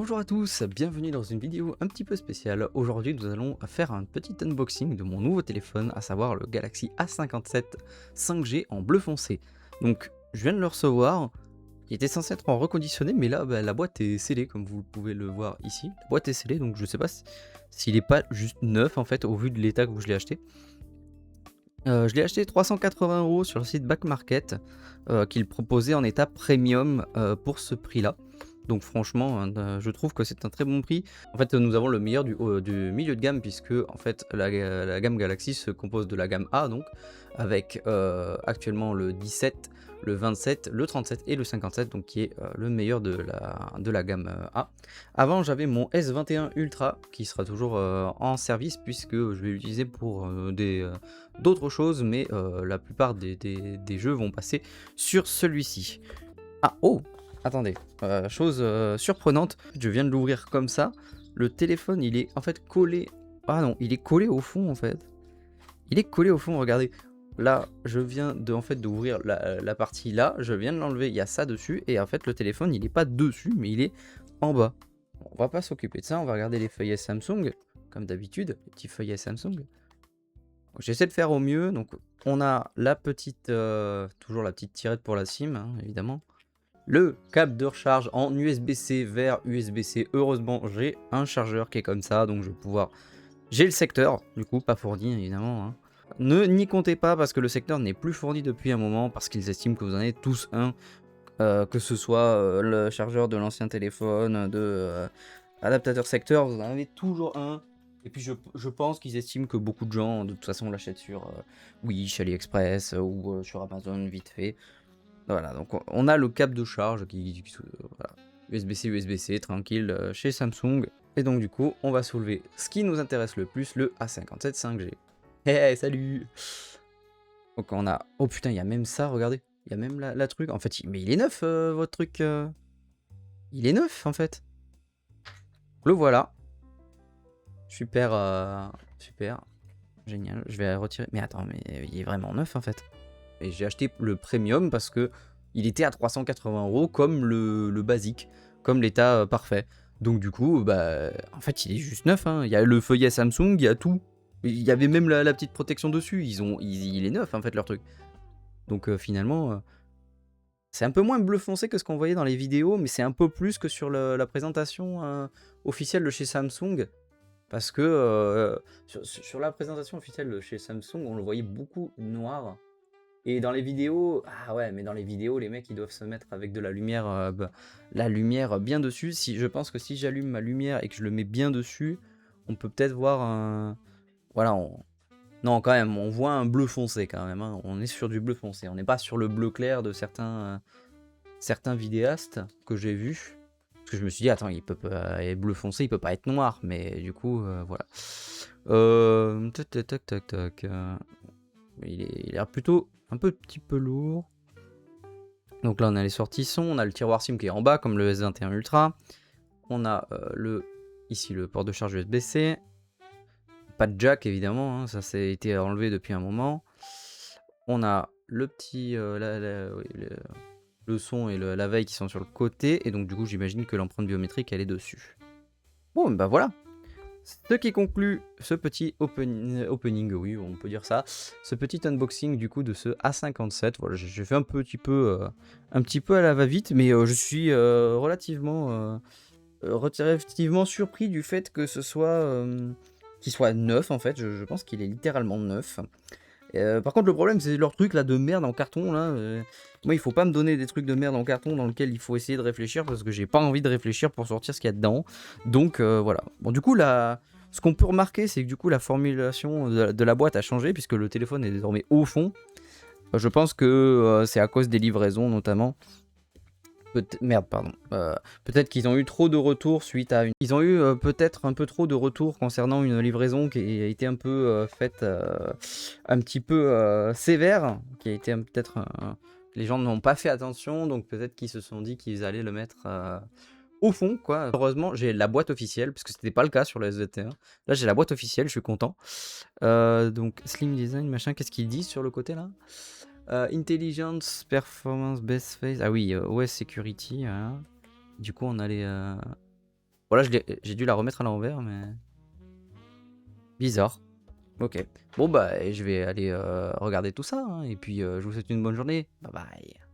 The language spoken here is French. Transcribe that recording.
Bonjour à tous, bienvenue dans une vidéo un petit peu spéciale. Aujourd'hui nous allons faire un petit unboxing de mon nouveau téléphone, à savoir le Galaxy A57 5G en bleu foncé. Donc je viens de le recevoir, il était censé être en reconditionné mais là la boîte est scellée comme vous pouvez le voir ici. La boîte est scellée donc je sais pas s'il est pas juste neuf en fait au vu de l'état où je l'ai acheté. Je l'ai acheté 380 € sur le site Back Market, qu'il proposait en état premium pour ce prix-là. Donc franchement, je trouve que c'est un très bon prix. En fait, nous avons le meilleur du milieu de gamme puisque en fait la gamme Galaxy se compose de la gamme A donc avec actuellement le 17, le 27, le 37 et le 57 donc qui est le meilleur de la gamme A. Avant j'avais mon S21 Ultra qui sera toujours en service puisque je vais l'utiliser pour d'autres choses mais la plupart des jeux vont passer sur celui-ci. Ah oh! Attendez, chose surprenante, je viens de l'ouvrir comme ça, le téléphone il est en fait collé, ah non, il est collé au fond en fait. Il est collé au fond, regardez. Là, je viens d'ouvrir la partie là, je viens de l'enlever, il y a ça dessus, et en fait le téléphone il est pas dessus, mais il est en bas. Bon, on va pas s'occuper de ça, on va regarder les feuillets Samsung, comme d'habitude, les petits feuillets Samsung. J'essaie de faire au mieux, donc on a la petite, toujours la petite tirette pour la SIM, hein, évidemment. Le câble de recharge en USB-C vers USB-C. Heureusement, j'ai un chargeur qui est comme ça, donc je vais pouvoir... J'ai le secteur, du coup, pas fourni, évidemment. Hein. Ne n'y comptez pas, parce que le secteur n'est plus fourni depuis un moment, parce qu'ils estiment que vous en avez tous un, que ce soit le chargeur de l'ancien téléphone, adaptateur secteur, vous en avez toujours un. Et puis je pense qu'ils estiment que beaucoup de gens, de toute façon, l'achètent sur Wish, AliExpress ou sur Amazon, vite fait. Voilà, donc on a le câble de charge voilà, USB-C, USB-C, tranquille, chez Samsung. Et donc du coup, on va soulever ce qui nous intéresse le plus, le A57 5G. Hey, salut! Donc on a... Oh putain, il y a même ça, regardez. Il y a même la truc. En fait, mais il est neuf, votre truc. Il est neuf, en fait. Le voilà. Super, super. Génial. Je vais retirer... Mais attends, mais il est vraiment neuf, en fait. Et j'ai acheté le premium parce que il était à 380 € comme le basique, comme l'état parfait. Donc du coup, bah, en fait, il est juste neuf. Hein. Il y a le feuillet Samsung, il y a tout. Il y avait même la petite protection dessus. Il est neuf en fait leur truc. Donc finalement, c'est un peu moins bleu foncé que ce qu'on voyait dans les vidéos, mais c'est un peu plus que sur la présentation officielle de chez Samsung. Parce que sur la présentation officielle de chez Samsung, on le voyait beaucoup noir. Et dans les vidéos, ah ouais, mais dans les vidéos, les mecs ils doivent se mettre avec de la lumière, la lumière bien dessus. Je pense que si j'allume ma lumière et que je le mets bien dessus, on peut peut-être voir un, voilà, non quand même, on voit un bleu foncé quand même. Hein. On est sur du bleu foncé, on n'est pas sur le bleu clair de certains vidéastes que j'ai vus. Parce que je me suis dit, attends, il peut pas être bleu foncé, il peut pas être noir, mais du coup, voilà. Tac, tac, tac, tac, tac. Il a l'air plutôt un petit peu lourd. Donc là on a les sorties son, on a le tiroir SIM qui est en bas comme le S21 Ultra. On a ici le port de charge USB-C. Pas de jack évidemment, hein, ça s'est été enlevé depuis un moment. On a le petit le son et la veille qui sont sur le côté. Et donc du coup j'imagine que l'empreinte biométrique elle est dessus. Bon bah voilà. Ce qui conclut ce petit opening, oui, on peut dire ça, ce petit unboxing du coup de ce A57. Voilà, j'ai fait un petit peu à la va-vite, mais je suis relativement surpris du fait que ce soit qu'il soit neuf en fait. Je pense qu'il est littéralement neuf. Par contre, le problème, c'est leur truc là de merde en carton là. Moi, il faut pas me donner des trucs de merde en carton dans lequel il faut essayer de réfléchir parce que j'ai pas envie de réfléchir pour sortir ce qu'il y a dedans. Donc voilà. Bon, du coup, là, ce qu'on peut remarquer, c'est que du coup, la formulation de la boîte a changé puisque le téléphone est désormais au fond. Je pense que c'est à cause des livraisons notamment. Merde, pardon. Peut-être qu'ils ont eu trop de retours suite à une... Ils ont eu peut-être un peu trop de retours concernant une livraison qui a été un peu faite un petit peu sévère, qui a été peut-être... les gens n'ont pas fait attention, donc peut-être qu'ils se sont dit qu'ils allaient le mettre au fond, quoi. Heureusement, j'ai la boîte officielle, parce que c'était pas le cas sur le SVT1. Là, j'ai la boîte officielle, je suis content. Donc, Slim Design, machin, qu'est-ce qu'ils disent sur le côté, là? Intelligence, Performance, Best Face. Ah oui, OS Security. Voilà. Du coup, on a les... Voilà, j'ai dû la remettre à l'envers, mais bizarre. Ok. Bon bah, je vais aller regarder tout ça, hein, et puis je vous souhaite une bonne journée. Bye bye.